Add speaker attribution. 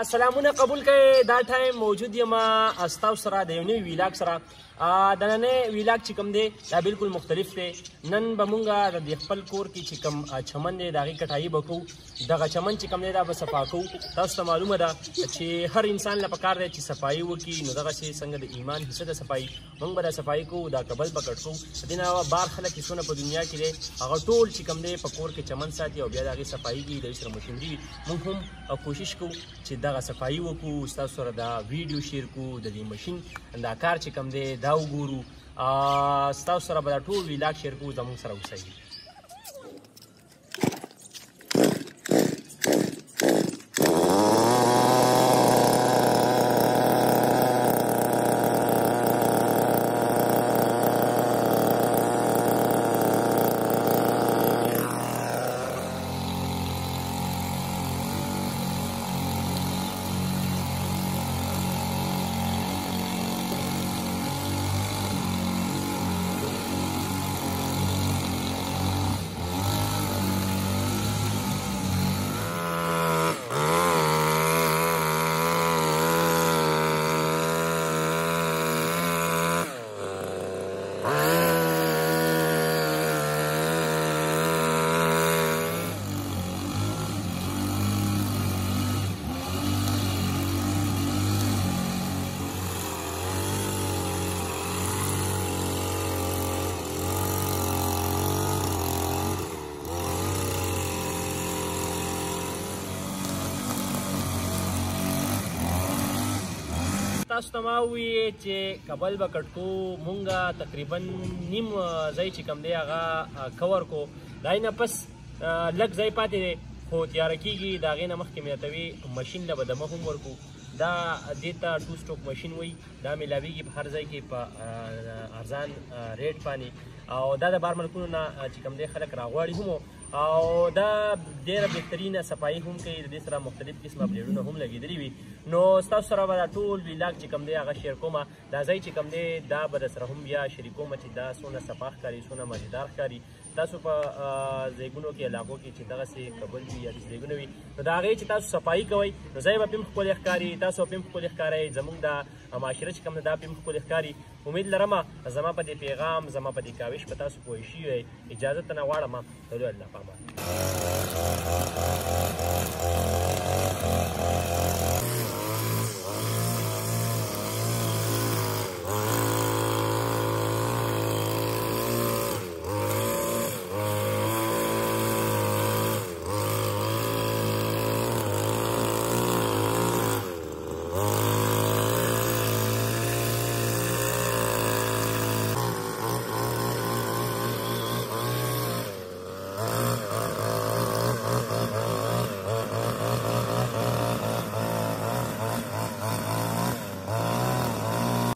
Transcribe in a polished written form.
Speaker 1: سلامونه قبول کړئ. دا ټایم موجود یم ستاسو سره د یو نوي ویلاګ سره. د نننی ویلاګ چې کوم دی دا بالکل مختلف دی. نن به مونږ د خپل کور کې چې کوم چمن دی د هغې کټایي به کوو. دغه چمن چې کوم دی دا به صفا کوو. تاسو ته معلومه ده چې هر انسان له پکار دی چې صفایي وکړي. نو دغسې څنګه د ایمان حصه د صفایي مونږ به دا صفایي کوو، دا کبل به کټ کوو. د دې نه علاوه بار خلک چې څونه په دنیا کې دی هغه ټول چې کوم دی په کور کې چمن ساتي او بیا د هغې صفایي کوي، د هغې سره مشینري وي. مونږ هم کوشش کوو چې دغه صفایي وکړو، ستاسو سره دا ویډیو شیر کړو، د دې مشین دا کار چې کوم دی دا وګورو. ستاسو سره به دا ټول ویلاګ شیر کوو. زموږ سره اوسئ. تاسو ته ما وویې چې کابل به کټ کوو. مونږ تقریبا نیم ځای چې کوم دی هغه کور کو. د هغې نه پس لږ ځای پاتې دی خو تیاره کېږي. د هغې نه مخکې مې درته وي مشین له به دمه هم ورکو. دا دې ته 2 سټوک مشین وایي. دا میلاویږي په هر ځای کې په ارزان ریټ باندې. او دا د بار ملکونو نه چې کوم دی خلک راغواړي هم، او دا ډېره بهترینه صفایي هم کوي. د دې سره مختلف قسمه بلیډونه هم لګېدلي وي. نو ستاسو سره به دا ټول ویلاګ چې کوم دی هغه شیر کومه. دا ځای چې کوم دی دا به درسره هم بیا شریکومه چې دا څونه صفا ښکاري، څونه مزېدار ښکاري. تاسو په ځایګونو کې علاقو کې چې دغسې کبل وي یا داسې ځایګونه وي نو د هغې چې تاسو صفایي کوئ نو ځای به پې هم ښکلې ښکاري، تاسو به هم ښکلې ښکارئ. زموږ دا معاشره چې کوم ده دا پې هم ښکلې ښکاري. امید لرم زما په دې پیغام، زما په دې کاوش په تاسو پوه شوي. اجازه ترنه غواړم. د الله په امان.